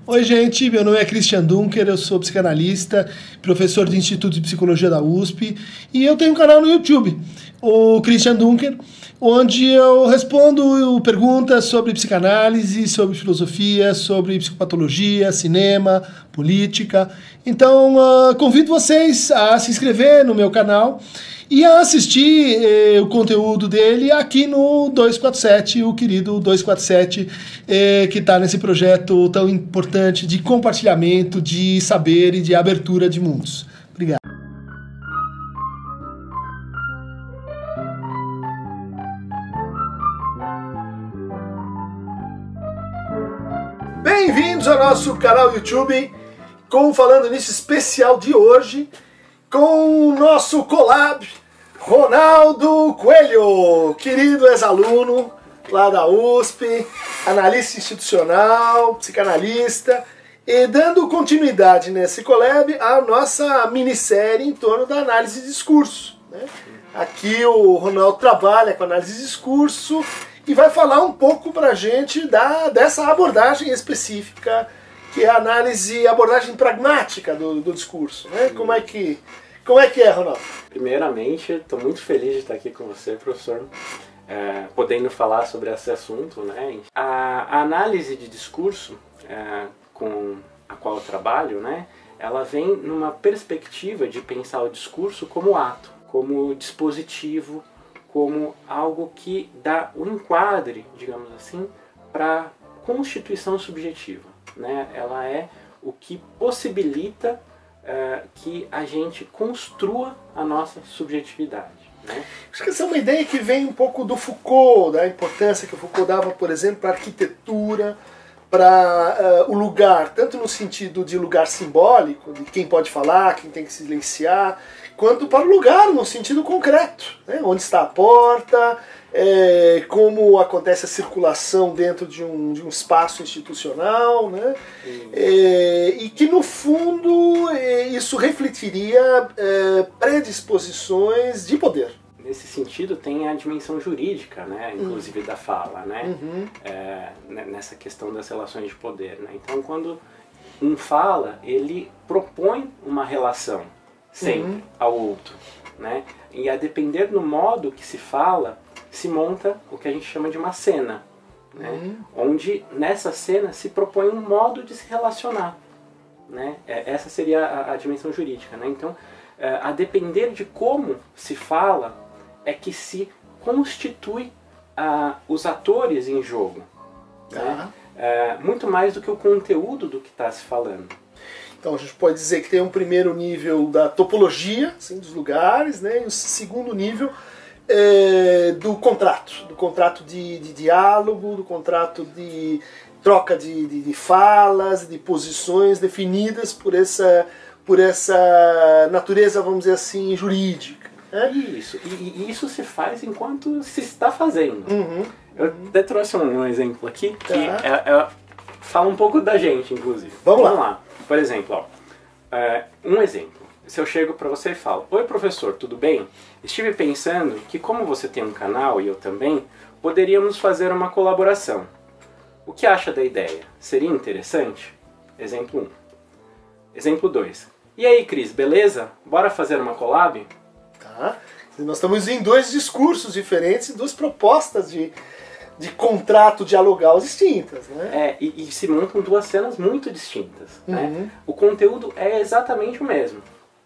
Oi gente, meu nome é Christian Dunker, eu sou psicanalista, professor do Instituto de Psicologia da USP e eu tenho um canal no YouTube, o Christian Dunker, onde eu respondo perguntas sobre psicanálise, sobre filosofia, sobre psicopatologia, cinema, política. Então convido vocês a se inscrever no meu canal e a assistir o conteúdo dele aqui no 247, o querido 247, que está nesse projeto tão importante de compartilhamento, de saber e de abertura de mundos. Obrigado. Bem-vindos ao nosso canal YouTube, falando nisso especial de hoje, com o nosso collab, Ronaldo Coelho, querido ex-aluno lá da USP, analista institucional, psicanalista, e dando continuidade nesse collab à nossa minissérie em torno da análise de discurso, né? Aqui o Ronaldo trabalha com análise de discurso e vai falar um pouco pra gente dessa abordagem específica, que é a abordagem pragmática do discurso, né? Como é que é, Ronaldo? Primeiramente, estou muito feliz de estar aqui com você, professor, podendo falar sobre esse assunto, né? A análise de discurso com a qual eu trabalho, né, ela vem numa perspectiva de pensar o discurso como ato, como dispositivo, como algo que dá um enquadre, digamos assim, para a constituição subjetiva, né? Ela é o que possibilita que a gente construa a nossa subjetividade, né? Acho que essa é uma ideia que vem um pouco do Foucault, da importância que o Foucault dava, por exemplo, para a arquitetura, para o lugar, tanto no sentido de lugar simbólico, de quem pode falar, quem tem que silenciar, quanto para o lugar no sentido concreto, né? Onde está a porta, como acontece a circulação dentro de um espaço institucional, né? E que no fundo isso refletiria predisposições de poder. Nesse sentido tem a dimensão jurídica, né, inclusive da fala, né? Nessa questão das relações de poder, né? Então quando um fala, ele propõe uma relação sempre ao outro, né? E a depender do modo que se fala, se monta o que a gente chama de uma cena, né? Onde nessa cena se propõe um modo de se relacionar, né? Essa seria a dimensão jurídica, né? Então, a depender de como se fala, é que se constitui os atores em jogo, né? Muito mais do que o conteúdo do que está se falando. Então a gente pode dizer que tem um primeiro nível da topologia, assim, dos lugares, né? E um segundo nível do contrato de diálogo, do contrato de troca de falas, de posições definidas por essa natureza, vamos dizer assim, jurídica. Isso, e isso se faz enquanto se está fazendo. Eu até trouxe um exemplo aqui que fala um pouco da gente, inclusive. Vamos lá. Por exemplo, um exemplo. Se eu chego para você e falo: oi professor, tudo bem? Estive pensando que como você tem um canal e eu também, poderíamos fazer uma colaboração. O que acha da ideia? Seria interessante? Exemplo 1. Exemplo 2. E aí Cris, beleza? Bora fazer uma collab? Tá. Nós estamos em dois discursos diferentes e duas propostas de contrato dialogal distintas, né? E se montam duas cenas muito distintas, né? O conteúdo é exatamente o mesmo.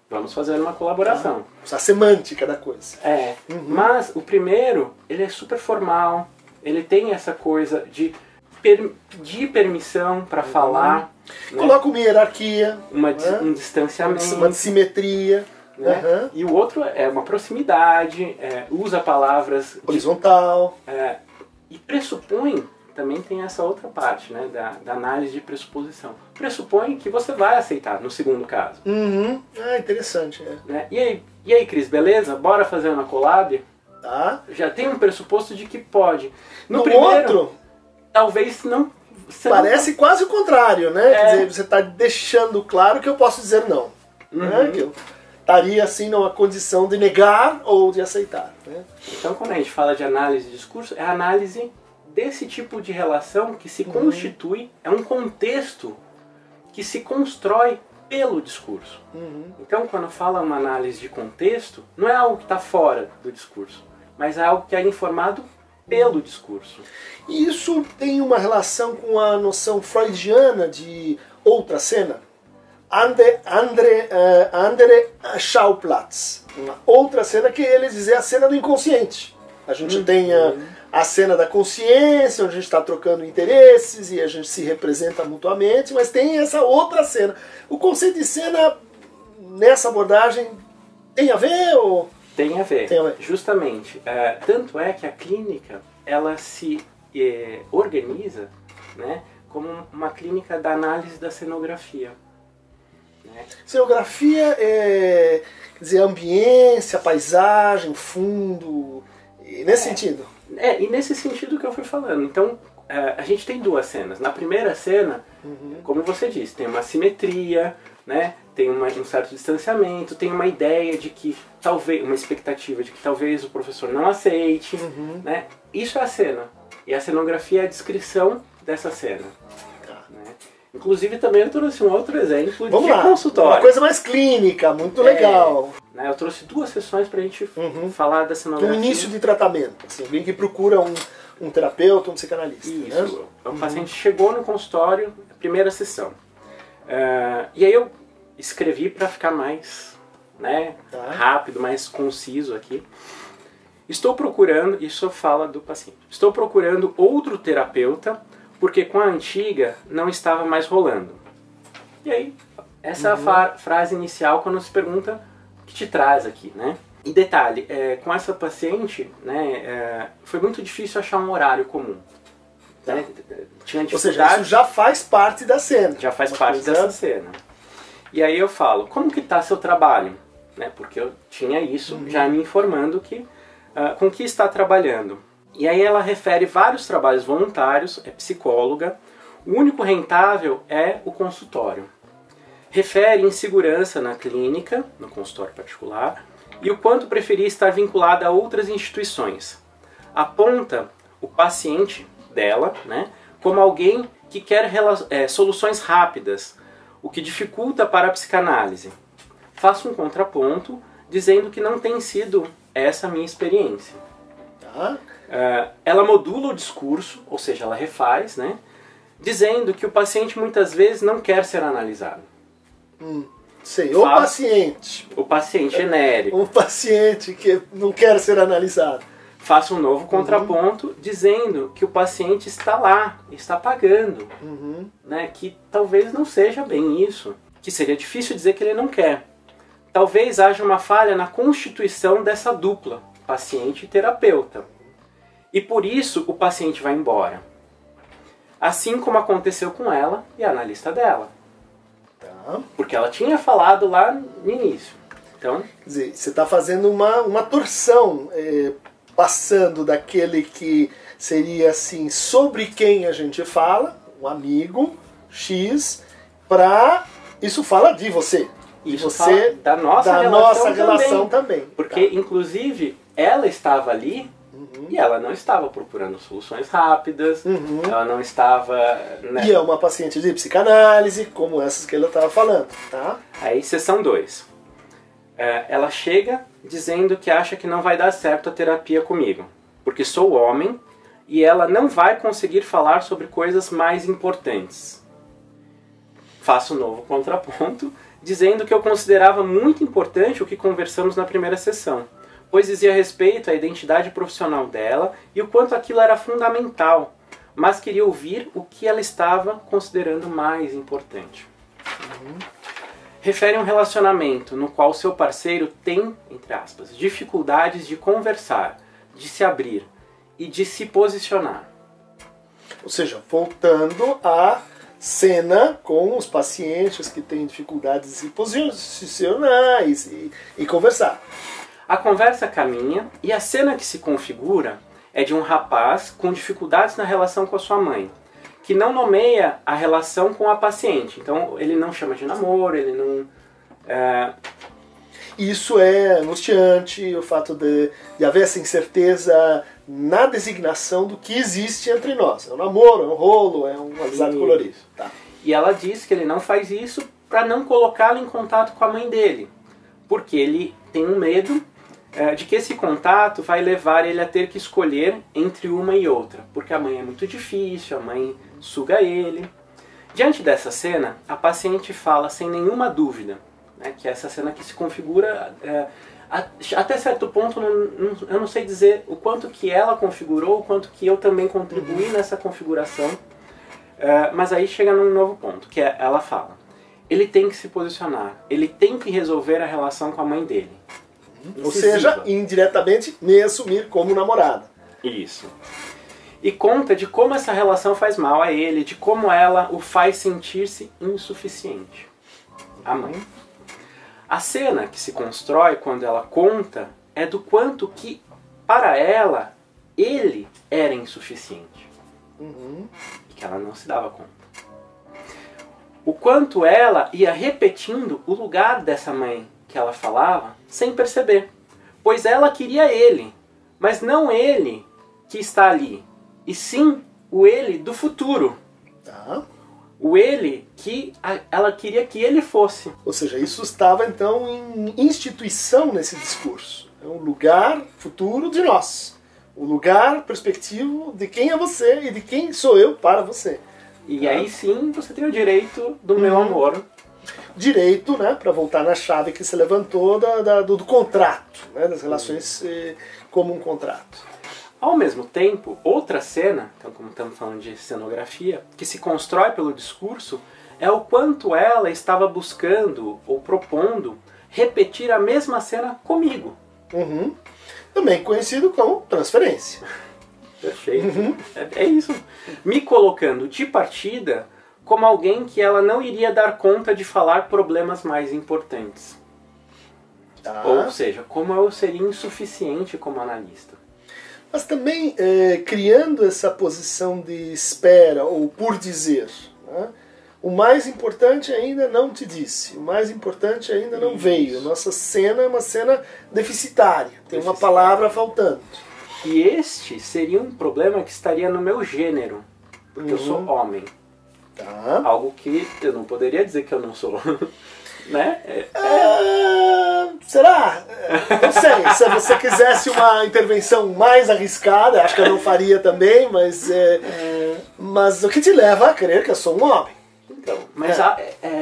Vamos fazer uma colaboração. A semântica da coisa. Mas o primeiro, ele é super formal, ele tem essa coisa de pedir permissão para falar. Né? Coloca uma hierarquia. Um distanciamento. Uma simetria. Né? E o outro é uma proximidade, usa palavras... horizontal. E pressupõe, também tem essa outra parte, né, da análise de pressuposição. Pressupõe que você vai aceitar, no segundo caso. Interessante. Né? E aí, Cris, beleza? Bora fazer uma collab? Tá. Já tem um pressuposto de que pode. No primeiro, outro, talvez não... Parece quase o contrário, né? Quer dizer, você está deixando claro que eu posso dizer não. Né? Que eu estaria assim numa condição de negar ou de aceitar. Né? Então quando a gente fala de análise de discurso, é a análise desse tipo de relação que se constitui, é um contexto que se constrói pelo discurso. Então, quando fala uma análise de contexto, não é algo que está fora do discurso, mas é algo que é informado pelo discurso. E isso tem uma relação com a noção freudiana de outra cena? Andre Schauplatz. Uma outra cena que eles dizem a cena do inconsciente. A gente tem a cena da consciência, onde a gente está trocando interesses e a gente se representa mutuamente, mas tem essa outra cena. O conceito de cena, nessa abordagem, tem a ver? Ou... Tem a ver, justamente. Tanto é que a clínica ela se organiza, né, como uma clínica da análise da cenografia. Né? Cenografia é, quer dizer, ambiência, paisagem, fundo, nesse sentido. E nesse sentido que eu fui falando. Então, a gente tem duas cenas. Na primeira cena, como você disse, tem uma simetria, né? Tem um certo distanciamento, tem uma ideia de que talvez, uma expectativa de que talvez o professor não aceite, né? Isso é a cena. E a cenografia é a descrição dessa cena. Né? Inclusive também eu trouxe um outro exemplo de consultório. Uma coisa mais clínica, muito legal. Né? Eu trouxe duas sessões pra gente falar da cenografia. No início de tratamento, assim, alguém que procura um terapeuta, um psicanalista. Isso. Né? O paciente chegou no consultório, primeira sessão. E aí eu escrevi para ficar mais rápido, mais conciso aqui. Estou procurando, isso fala do paciente, estou procurando outro terapeuta porque com a antiga não estava mais rolando. E aí, essa é a frase inicial quando se pergunta o que te traz aqui, né? E detalhe, com essa paciente, né, foi muito difícil achar um horário comum. Né? Tinha dificuldade. Ou seja, isso já faz parte da cena. Já faz parte dessa cena. E aí eu falo, como que está seu trabalho? Né, porque eu tinha isso já me informando que, com que está trabalhando. E aí ela refere vários trabalhos voluntários, é psicóloga, o único rentável é o consultório. Refere insegurança na clínica, no consultório particular, e o quanto preferia estar vinculada a outras instituições. Aponta o paciente dela, né, como alguém que quer soluções rápidas, o que dificulta para a psicanálise. Faço um contraponto dizendo que não tem sido essa a minha experiência. Ela modula o discurso, ou seja, ela refaz, né, dizendo que o paciente muitas vezes não quer ser analisado. Sei, o paciente. O paciente genérico. Um paciente que não quer ser analisado. Faça um novo contraponto dizendo que o paciente está lá, está pagando. Né, que talvez não seja bem isso. Que seria difícil dizer que ele não quer. Talvez haja uma falha na constituição dessa dupla, paciente e terapeuta. E por isso o paciente vai embora. Assim como aconteceu com ela e a analista dela. Porque ela tinha falado lá no início. Então, quer dizer, você está fazendo uma torção, passando daquele que seria assim, sobre quem a gente fala, um amigo X, para isso fala de você. Isso você fala da nossa relação também. Porque, inclusive, ela estava ali e ela não estava procurando soluções rápidas, ela não estava... Né? E é uma paciente de psicanálise, como essas que ela estava falando. Tá? Aí, sessão 2. Ela chega dizendo que acha que não vai dar certo a terapia comigo, porque sou homem e ela não vai conseguir falar sobre coisas mais importantes. Faço um novo contraponto, dizendo que eu considerava muito importante o que conversamos na primeira sessão, pois dizia respeito à identidade profissional dela e o quanto aquilo era fundamental, mas queria ouvir o que ela estava considerando mais importante. Refere a um relacionamento no qual seu parceiro tem, entre aspas, dificuldades de conversar, de se abrir e de se posicionar. Ou seja, voltando à cena com os pacientes que têm dificuldades de se posicionar e conversar. A conversa caminha e a cena que se configura é de um rapaz com dificuldades na relação com a sua mãe, que não nomeia a relação com a paciente. Então ele não chama de namoro, ele não... Isso é angustiante, o fato de haver essa incerteza na designação do que existe entre nós. É um namoro, é um rolo, é um amizade colorido. Tá. E ela diz que ele não faz isso para não colocá-la em contato com a mãe dele, porque ele tem um medo de que esse contato vai levar ele a ter que escolher entre uma e outra, porque a mãe é muito difícil, a mãe suga ele. Diante dessa cena, a paciente fala sem nenhuma dúvida, né, que é essa cena que se configura, até certo ponto, eu não sei dizer o quanto que ela configurou, o quanto que eu também contribuí nessa configuração, mas aí chega num novo ponto, que é, ela fala, ele tem que se posicionar, ele tem que resolver a relação com a mãe dele. Ou seja, indiretamente me assumir como namorada. Isso. E conta de como essa relação faz mal a ele, de como ela o faz sentir-se insuficiente. A mãe. A cena que se constrói quando ela conta é do quanto que, para ela, ele era insuficiente. E que ela não se dava conta. O quanto ela ia repetindo o lugar dessa mãe que ela falava sem perceber. Pois ela queria ele, mas não ele que está ali, e sim o ele do futuro. Tá. O ele que ela queria que ele fosse. Ou seja, isso estava então em instituição nesse discurso. É um lugar futuro de nós. O lugar perspectivo de quem é você e de quem sou eu para você. E aí sim você tem o direito do meu amor. Direito, né, para voltar na chave que se levantou do contrato, né, das relações como um contrato. Ao mesmo tempo, outra cena, então como estamos falando de cenografia, que se constrói pelo discurso, é o quanto ela estava buscando ou propondo repetir a mesma cena comigo. Também conhecido como transferência. Perfeito. É isso. Me colocando de partida como alguém que ela não iria dar conta de falar problemas mais importantes. Tá. Ou seja, como eu seria insuficiente como analista. Mas também criando essa posição de espera ou por dizer. Né? O mais importante ainda não te disse, o mais importante ainda não veio. Nossa cena é uma cena deficitária, tem uma palavra faltando. E este seria um problema que estaria no meu gênero, porque eu sou homem. Tá. Algo que eu não poderia dizer que eu não sou. Né? Será? Não sei. Se você quisesse uma intervenção mais arriscada, acho que eu não faria também, mas o que te leva a crer que eu sou um homem? Então, mas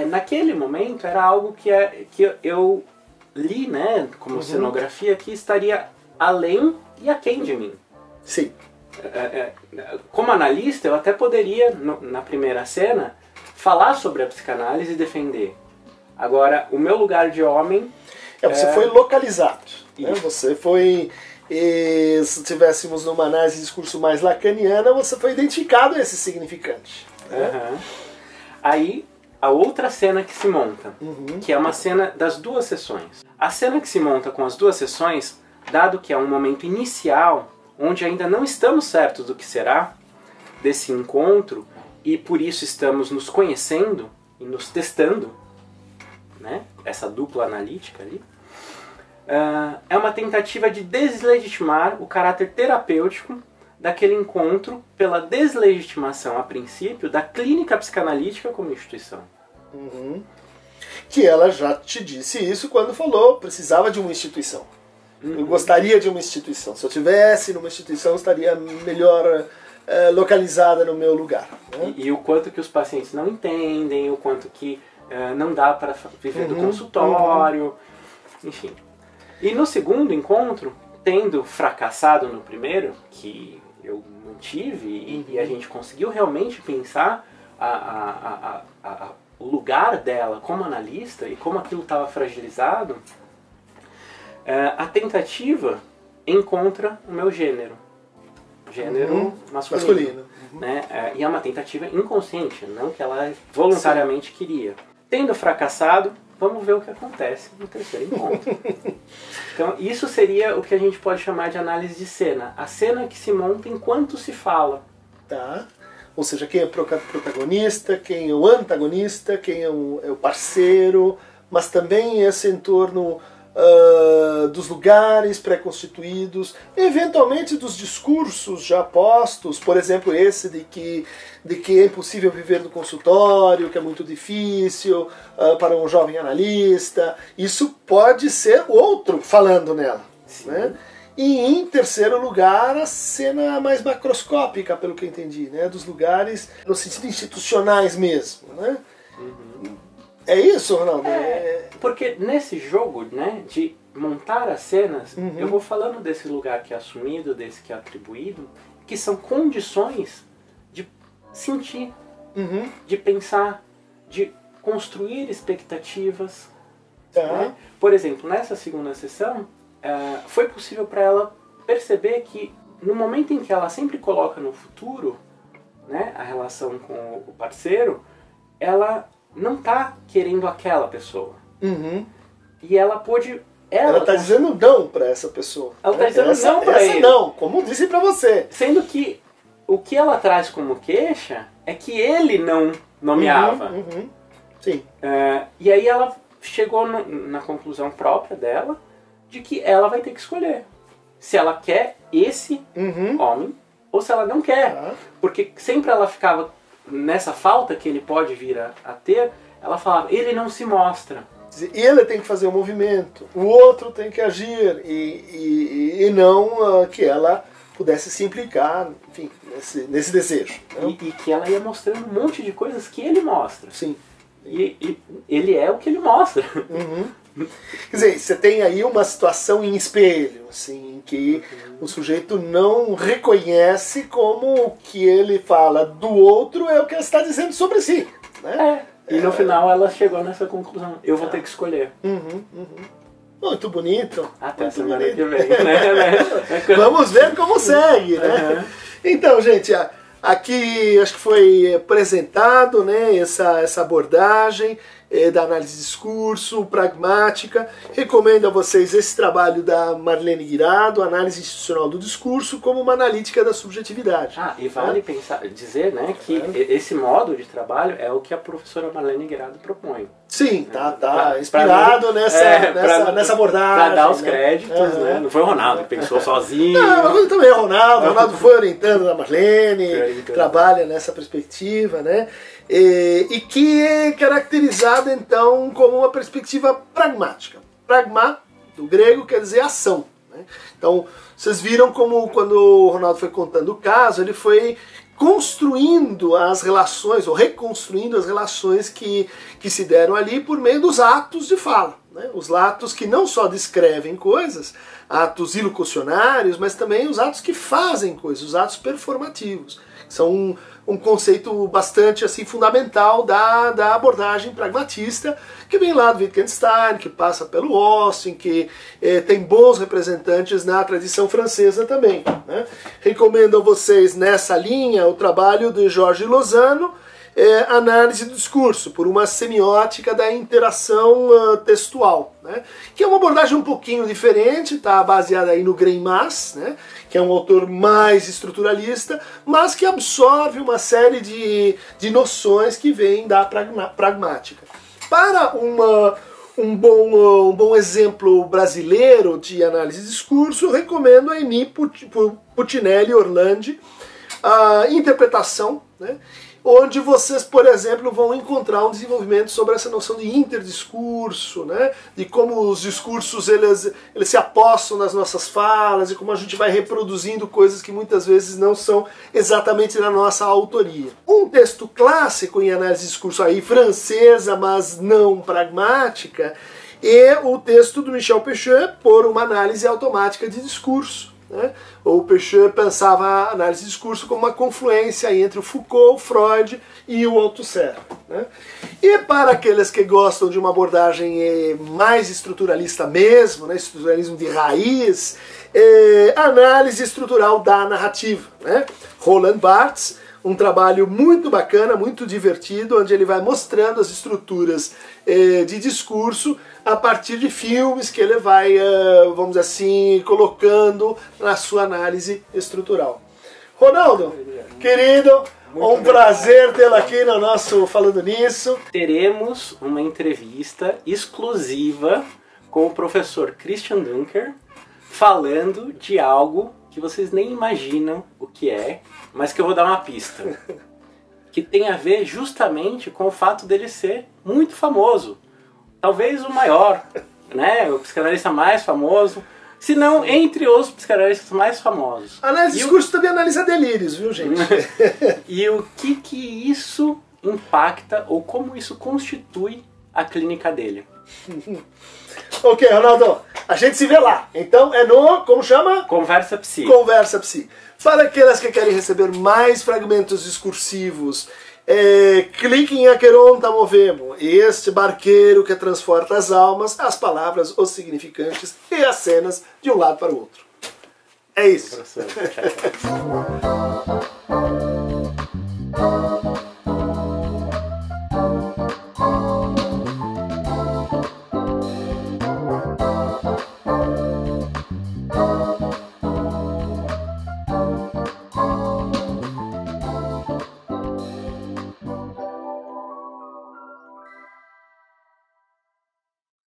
naquele momento era algo que eu li, né, como cenografia, que estaria além e aquém de mim. Sim. Como analista, eu até poderia, na primeira cena, falar sobre a psicanálise e defender. Agora, o meu lugar de homem... Você foi localizado. Né? Você foi... se tivéssemos numa análise de discurso mais lacaniana, você foi identificado a esse significante. Né? Aí, a outra cena que se monta, que é uma cena das duas sessões. A cena que se monta com as duas sessões, dado que é um momento inicial, onde ainda não estamos certos do que será desse encontro, e por isso estamos nos conhecendo e nos testando, né? Essa dupla analítica ali, é uma tentativa de deslegitimar o caráter terapêutico daquele encontro pela deslegitimação, a princípio, da clínica psicanalítica como instituição. Que ela já te disse isso quando falou, precisava de uma instituição. Eu gostaria de uma instituição. Se eu tivesse numa instituição, estaria melhor localizada no meu lugar. Né? E o quanto que os pacientes não entendem, o quanto que não dá para viver do consultório, enfim. E no segundo encontro, tendo fracassado no primeiro, que eu mantive, e a gente conseguiu realmente pensar o lugar dela como analista e como aquilo estava fragilizado, a tentativa encontra o meu gênero masculino. Né? E é uma tentativa inconsciente, não que ela voluntariamente queria. Tendo fracassado, vamos ver o que acontece no terceiro encontro. Então, isso seria o que a gente pode chamar de análise de cena. A cena que se monta enquanto se fala. Tá. Ou seja, quem é o protagonista, quem é o antagonista, quem é o parceiro, mas também esse entorno dos lugares pré-constituídos, eventualmente dos discursos já postos, por exemplo, esse de que é impossível viver do consultório, que é muito difícil para um jovem analista. Isso pode ser outro falando nela. Né? E em terceiro lugar, a cena mais macroscópica, pelo que eu entendi, né? Dos lugares no sentido institucionais mesmo. Né? É isso, Ronaldo? Porque nesse jogo, né, de montar as cenas, eu vou falando desse lugar que é assumido, desse que é atribuído, que são condições de sentir, de pensar, de construir expectativas. Né? Por exemplo, nessa segunda sessão, foi possível para ela perceber que no momento em que ela sempre coloca no futuro, né, a relação com o parceiro, ela não está querendo aquela pessoa. E ela pôde... Ela está dizendo não para essa pessoa. Ela está dizendo não para ele. Não, como disse para você. Sendo que o que ela traz como queixa é que ele não nomeava. Sim. E aí ela chegou na conclusão própria dela de que ela vai ter que escolher se ela quer esse homem ou se ela não quer. Porque sempre ela ficava nessa falta que ele pode vir a ter, ela falava, ele não se mostra. Ele tem que fazer o movimento, o outro tem que agir, e não que ela pudesse se implicar, enfim, nesse desejo. E que ela ia mostrando um monte de coisas que ele mostra. Sim. E ele é o que ele mostra. Quer dizer, você tem aí uma situação em espelho, assim, em que o sujeito não reconhece como o que ele fala do outro é o que ele está dizendo sobre si. Né? E no final ela chegou nessa conclusão. Eu vou ter que escolher. Muito bonito. Até muito semana bonito. que vem. Né? Vamos ver como segue. Né? Então, gente, aqui acho que foi apresentado, né, essa abordagem da análise de discurso, pragmática. Recomendo a vocês esse trabalho da Marlene Guirado, Análise Institucional do Discurso, como uma analítica da subjetividade. E vale dizer, né, que esse modo de trabalho é o que a professora Marlene Guirado propõe. Sim, tá inspirado nessa abordagem. Para dar os créditos, né? Não foi o Ronaldo que pensou sozinho. Não, também é o Ronaldo. O Ronaldo foi orientando a Marlene, trabalha nessa perspectiva, né? E que é caracterizada então como uma perspectiva pragmática. Pragma, do grego, quer dizer ação. Né? Então, vocês viram como quando o Ronaldo foi contando o caso, ele foi construindo as relações, ou reconstruindo as relações que se deram ali por meio dos atos de fala. Né? Os atos que não só descrevem coisas, atos ilocucionários, mas também os atos que fazem coisas, os atos performativos. São um conceito bastante assim, fundamental da abordagem pragmatista, que vem lá do Wittgenstein, que passa pelo Austin, que tem bons representantes na tradição francesa também. Né? Recomendo a vocês nessa linha o trabalho de Jorge Lozano, Análise do Discurso, por uma semiótica da interação textual, né? Que é uma abordagem um pouquinho diferente, está baseada aí no Greimas, né? Que é um autor mais estruturalista, mas que absorve uma série de noções que vêm da pragmática. Para um bom exemplo brasileiro de análise de discurso, eu recomendo a Eni Puccinelli Orlandi, a interpretação, né? Onde vocês, por exemplo, vão encontrar um desenvolvimento sobre essa noção de interdiscurso, né? De como os discursos eles se apossam nas nossas falas e como a gente vai reproduzindo coisas que muitas vezes não são exatamente da nossa autoria. Um texto clássico em análise de discurso aí, francesa, mas não pragmática, é o texto do Michel Pechet, Por uma Análise Automática de Discurso. Né? O Pechet pensava a análise de discurso como uma confluência entre o Foucault, o Freud e o Althusser. Né? E para aqueles que gostam de uma abordagem mais estruturalista mesmo, né? Estruturalismo de raiz, a análise estrutural da narrativa. Né? Roland Barthes, um trabalho muito bacana, muito divertido, onde ele vai mostrando as estruturas de discurso a partir de filmes que ele vai, vamos dizer assim, colocando na sua análise estrutural. Ronaldo, querido, um prazer tê-lo aqui no nosso Falando Nisso. Teremos uma entrevista exclusiva com o professor Christian Dunker, falando de algo que vocês nem imaginam o que é, mas que eu vou dar uma pista. Que tem a ver justamente com o fato dele ser muito famoso. Talvez o maior, né? O psicanalista mais famoso. Se não, entre os psicanalistas mais famosos. Análise de discurso também analisa delírios, viu, gente? E o que isso impacta ou como isso constitui a clínica dele. Ok, Ronaldo, a gente se vê lá. Então é no, como chama? Conversa Psi. Conversa Psi. Para aquelas que querem receber mais fragmentos discursivos, clique em Aqueronta Movemo, este barqueiro que transporta as almas, as palavras, os significantes e as cenas de um lado para o outro. É isso. Professor, tchau, tchau.